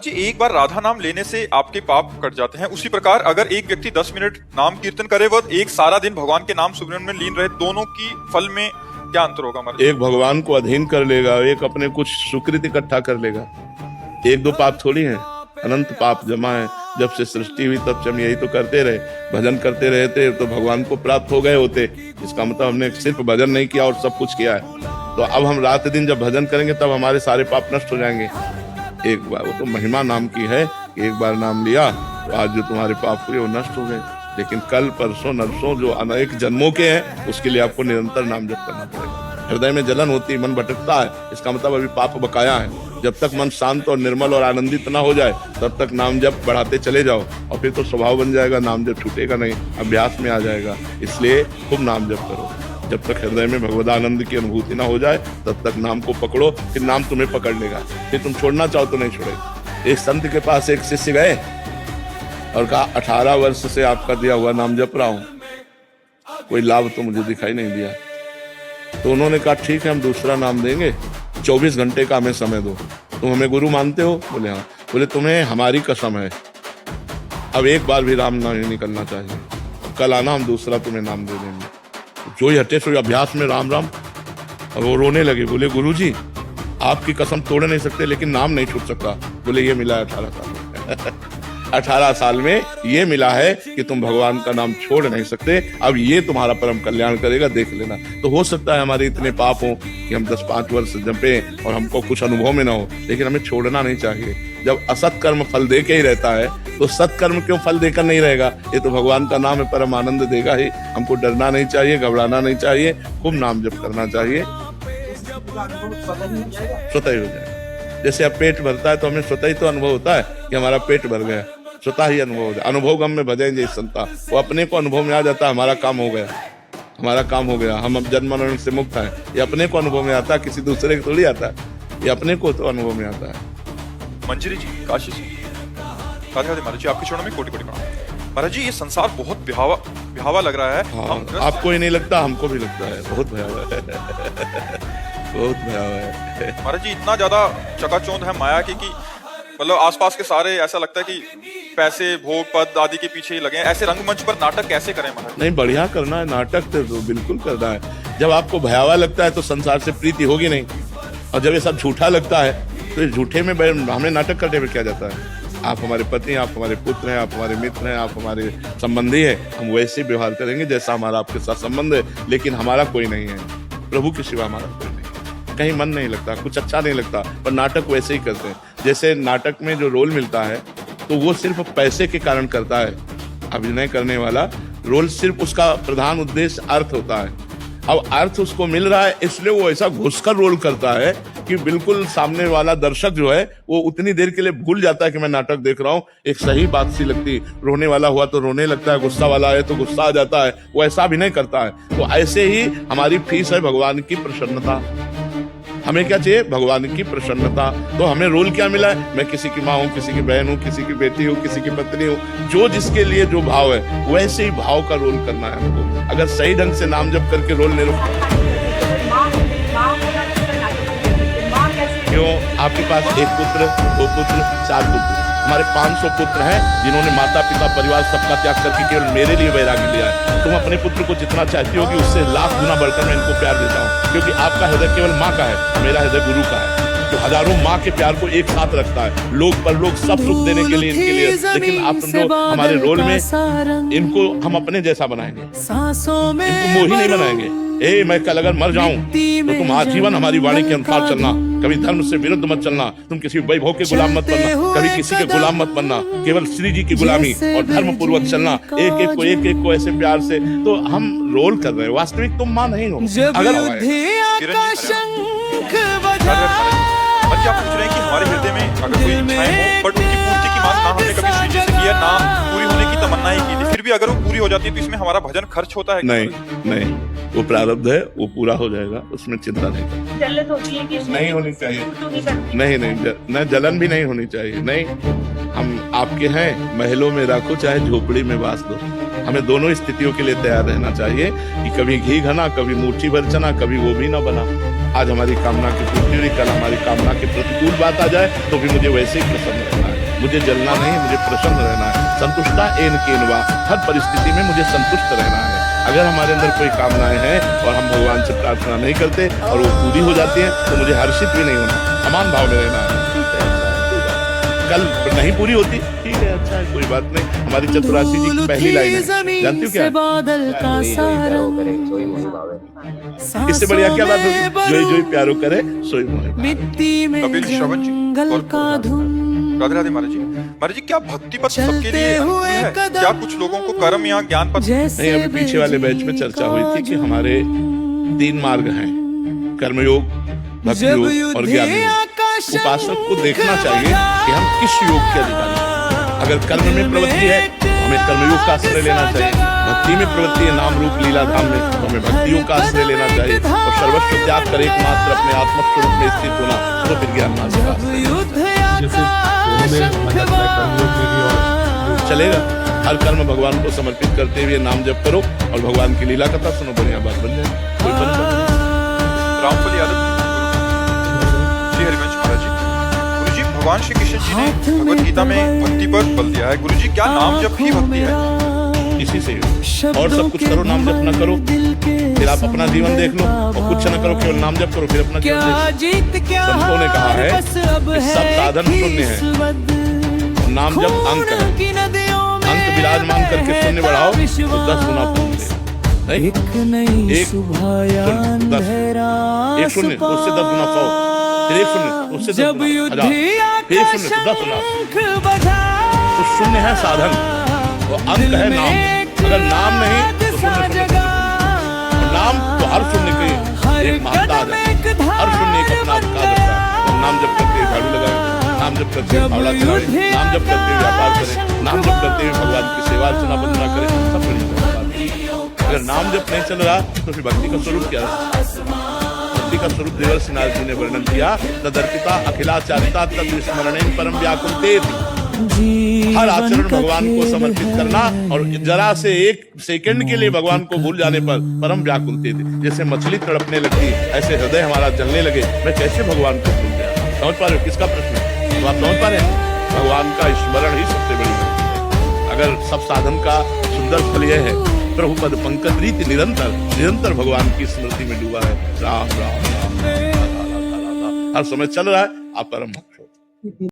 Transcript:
जी, एक बार राधा नाम लेने से आपके पाप कट जाते हैं। उसी प्रकार अगर एक व्यक्ति 10 मिनट नाम कीर्तन करे व एक सारा दिन भगवान के नाम सुमिरन में लीन रहे, दोनों की फल में क्या अंतर होगा हमारे? एक भगवान को अधीन कर लेगा, एक अपने कुछ सुकृत इकट्ठा कर लेगा। एक दो पाप थोड़ी है, अनंत पाप जमा है। जब से सृष्टि हुई तब से हम यही तो करते रहे, भजन करते रहे थे तो भगवान को प्राप्त हो गए होते। इसका मतलब हमने सिर्फ भजन नहीं किया और सब कुछ किया है। तो अब हम रात दिन जब भजन करेंगे तब हमारे सारे पाप नष्ट हो जाएंगे। एक बार वो तो महिमा नाम की है, एक बार नाम लिया तो आज जो तुम्हारे पाप हुए वो नष्ट हो गए। लेकिन कल परसों नरसों जो अनेक जन्मों के हैं, उसके लिए आपको निरंतर नाम जप करना पड़ेगा। हृदय में जलन होती है, मन भटकता है, इसका मतलब अभी पाप बकाया है। जब तक मन शांत और निर्मल और आनंदित ना हो जाए तब तक नाम जप बढ़ाते चले जाओ, और फिर तो स्वभाव बन जाएगा, नाम जप छूटेगा नहीं, अभ्यास में आ जाएगा। इसलिए खूब नाम जप करो। जब तक हृदय में भगवदानंद की अनुभूति ना हो जाए तब तक नाम को पकड़ो, फिर नाम तुम्हें पकड़ लेगा। फिर तुम छोड़ना चाहो तो नहीं छोड़ेगा। एक संत के पास एक शिष्य गए और कहा 18 वर्ष से आपका दिया हुआ नाम जप रहा हूं, कोई लाभ तो मुझे दिखाई नहीं दिया। तो उन्होंने कहा ठीक है, हम दूसरा नाम देंगे, 24 घंटे का हमें समय दो। तुम हमें गुरु मानते हो? बोले हाँ। बोले तुम्हें हमारी कसम है, अब एक बार भी राम नाम नहीं निकलना चाहिए। कल आना, हम दूसरा तुम्हें नाम दे देंगे। जो ही हटे सो अभ्यास में राम राम। और वो रोने लगे, बोले गुरुजी आपकी कसम तोड़ नहीं सकते लेकिन नाम नहीं छूट सकता। बोले ये मिला है 18 साल 18 साल में ये मिला है कि तुम भगवान का नाम छोड़ नहीं सकते। अब ये तुम्हारा परम कल्याण करेगा, देख लेना। तो हो सकता है हमारे इतने पाप हो कि हम 10-5 वर्ष जपे और हमको कुछ अनुभव में ना हो, लेकिन हमें छोड़ना नहीं चाहिए। जब असत कर्म फल दे के ही रहता है तो सत्कर्म क्यों फल देकर नहीं रहेगा? ये तो भगवान का नाम है, परम आनंद देगा ही। हमको डरना नहीं चाहिए, घबराना नहीं चाहिए, खूब नाम जप करना चाहिए, स्वतः ही हो जाए। जैसे अब पेट भरता है तो हमें स्वतः ही तो अनुभव होता है कि हमारा पेट भर गया, स्वतः ही अनुभव हो जाए। अनुभव गम में भजेंगे इस संता, वो अपने को अनुभव में आ जाता है, हमारा काम हो गया, हमारा काम हो गया, हम अब जन्म मरण से मुक्त हैं। ये अपने को अनुभव में आता है, किसी दूसरे को थोड़ी आता है, ये अपने को तो अनुभव में आता है। मंजरी जी, काशी जी, राधे राधे महाराज जी, आपके चरणों में कोटि कोटि प्रणाम। महाराज जी, ये संसार बहुत भयावह लग रहा है। हाँ, आपको ही नहीं लगता, हमको भी लगता है, बहुत भयावह है बहुत भयावह है महाराज जी। इतना ज्यादा चकाचौंध है माया की कि मतलब आसपास के सारे ऐसा लगता है कि पैसे भोग पद आदि के पीछे ही लगे हैं। ऐसे रंगमंच पर नाटक कैसे करें महाराज? नहीं, बढ़िया करना है नाटक, तो बिल्कुल करना है। जब आपको भयावह लगता है तो संसार से प्रीति होगी नहीं, और जब ये सब झूठा लगता है तो इस झूठे में हमें नाटक करने में क्या जाता है? आप हमारे पति हैं, आप हमारे पुत्र हैं, आप हमारे मित्र हैं, आप हमारे संबंधी हैं, हम वैसे व्यवहार करेंगे जैसा हमारा आपके साथ संबंध है। लेकिन हमारा कोई नहीं है, प्रभु के सिवा हमारा कोई नहीं है, कहीं मन नहीं लगता, कुछ अच्छा नहीं लगता, पर नाटक वैसे ही करते हैं। जैसे नाटक में जो रोल मिलता है तो वो सिर्फ पैसे के कारण करता है। अभिनय करने वाला रोल सिर्फ उसका प्रधान उद्देश्य अर्थ होता है। अब अर्थ उसको मिल रहा है इसलिए वो ऐसा घुसकर रोल करता है कि बिल्कुल सामने वाला दर्शक जो है वो उतनी देर के लिए भूल जाता है कि मैं नाटक देख रहा हूँ। एक सही बात सी लगती, रोने वाला हुआ तो रोने लगता है, गुस्सा वाला है तो गुस्सा आ जाता है, वो ऐसा भी नहीं करता है। तो ऐसे ही हमारी फीस है भगवान की प्रसन्नता। हमें क्या चाहिए? भगवान की प्रसन्नता। तो हमें रोल क्या मिला है? मैं किसी की माँ हूँ, किसी की बहन हूँ, किसी की बेटी हूँ, किसी की पत्नी हूँ। जो जिसके लिए जो भाव है वैसे ही भाव का रोल करना है हमको। अगर सही ढंग से नाम जप करके रोल नहीं क्यों? आपके पास एक पुत्र, 2 पुत्र, 4 पुत्र, हमारे 500 पुत्र हैं जिन्होंने माता पिता परिवार सबका त्याग करके केवल मेरे लिए वैराग्य लिया है। तुम अपने पुत्र को जितना चाहती होगी उससे लाख गुना बढ़कर मैं इनको प्यार देता हूँ, क्योंकि आपका हृदय केवल माँ का है, मेरा हृदय गुरु का है, जो हजारों माँ के प्यार को एक साथ रखता है, लोग पर लोग सब सुख देने के लिए इनके लिए। लेकिन आप समझो हमारे रोल में इनको हम अपने जैसा बनाएंगे, इनको मोही नहीं बनाएंगे। मैं कल अगर मर जाऊं तो तुम आजीवन हमारी वाणी के अनुसार चलना, कभी धर्म से विरुद्ध मत चलना, तुम किसी वैभव के गुलाम मत बनना, कभी किसी के गुलाम मत बनना, केवल श्री जी की गुलामी और धर्म पूर्वक चलना, एक एक को ऐसे प्यार से। तो हम रोल कर रहे हैं, वास्तविक तुम मां नहीं हो। अगर आप पूछ रहे हैं कि हमारे हृदय में अगर कोई इच्छाएं हो बट उनकी पूर्ति की मांग ना हमने कभी श्री जी से किया, ना पूरी होने की तमन्ना ही की थी, फिर भी अगर वो पूरी हो जाती है तो इसमें हमारा भजन खर्च होता है? नहीं, वो प्रारब्ध है, वो पूरा हो जाएगा, उसमें चिंता नहीं। जलन होती है कि नहीं होनी चाहिए, नहीं, जलन भी नहीं होनी चाहिए। नहीं, हम आपके हैं, महलों में रखो चाहे झोपड़ी में बास दो, हमें दोनों स्थितियों के लिए तैयार रहना चाहिए कि कभी घी घना, कभी मुट्ठी भर चना, कभी वो भी ना बना। आज हमारी कामना की पूर्ति हुई, कल हमारी कामना के प्रतिकूल बात आ जाए तो भी मुझे वैसे ही प्रसन्न रहना है। मुझे जलना नहीं, मुझे प्रसन्न रहना है। संतुष्टा एन केनवा, हर परिस्थिति में मुझे संतुष्ट रहना है। अगर हमारे अंदर कोई कामनाएं हैं और हम भगवान से प्रार्थना नहीं करते और वो पूरी हो जाती हैं तो मुझे हर्षित भी नहीं होना, समान भाव में रहना है। ठीक है, अच्छा है, कोई बात नहीं। कल नहीं पूरी होती, ठीक है, अच्छा है, कोई बात नहीं। हमारी चतुरासी जी की पहली लाइन है, जानती हो क्या है? इससे बढ़िया क्या बात होगी? जोई जोई प्यारो करे सोई मोहे। कपिल श्रवण जी राधे राधे महाराज जी। महाराज जी, क्या भक्ति पथ सबके लिए अनुकूल है? क्या कुछ लोगों को कर्म या ज्ञान पथ? नहीं, अभी पीछे वाले बैच में चर्चा हुई थी कि हमारे 3 मार्ग हैं, कर्मयोग, भक्ति योग और ज्ञान योग। उपासक को देखना चाहिए कि हम किस योग के अधिकारी हैं। अगर कर्म में प्रवृत्ति है तो हमें कर्मयोग का आश्रय लेना चाहिए, भक्ति में प्रवृत्ति है नाम रूप लीला धाम में तो हमें भक्तियों का आश्रय लेना चाहिए, और सर्वस्व त्याग कर एकमात्र अपने आत्मस्वरूप में स्थित होना तो फिर ज्ञान मार्ग का आश्रय चलेगा। हर कर्म भगवान को समर्पित करते हुए नाम जप करो और भगवान की लीला कथा सुनो, बढ़िया बात बन जाए। कोई रामफल यादव जी, हरिवंश महाराज जी। गुरुजी, भगवान श्री कृष्ण जी ने भगवत गीता में भक्ति पर बल दिया है। गुरुजी, क्या नाम जप ही भक्ति है? इसी से और सब कुछ करो, नाम जप न करो फिर आप अपना जीवन देख लो, और कुछ न करो केवल नाम जप करो फिर अपना जीवन देख लो। संतों ने कहा है कि सब साधन शून्य है, नाम जप अंक है। अंक विराजमान करके शून्य बढ़ाओ तो 10 गुना पुण्य। एक शून्य 10, उससे 10 गुना 100, फिर एक शून्य उससे 10 गुना 1000, फिर एक शून्य तो 10 लाख। तो शून्य है साधन, वो अंक है नाम। अगर नाम नहीं तो शून्य, नाम तो हर शून्य की एक महत्ता आ जाए, हर शून्य एक अपना अधिकार रखता है। नाम जप करते झाड़ू लगाए, नाम जप करते फावड़ा चलाए, नाम जप करते व्यापार करें, नाम जप करते हुए भगवान की सेवा अर्चना वंदना करें, सब बढ़िया। अगर नाम जप नहीं चल रहा तो फिर भक्ति का स्वरूप क्या है? भक्ति का स्वरूप देवर सिन्हा जी ने वर्णन किया, तदर्पिता अखिलाचारिता तद स्मरणेन परम व्याकुलतेति। हर आचरण भगवान को समर्पित करना और जरा से एक सेकंड के लिए भगवान को भूल जाने पर परम व्याकुल थे। जैसे मछली तड़पने लगती ऐसे हृदय हमारा जलने लगे, मैं कैसे भगवान को भूल गया? समझ पा रहे हो किसका प्रश्न है? तो आप समझ पा रहे हैं, भगवान का स्मरण ही सबसे बड़ी बात है। अगर सब साधन का सुंदर फल यह है, प्रभु पद पंकज रीति निरंतर भगवान की स्मृति में डूबा है। राम राम राम हर समय चल रहा है, आप परम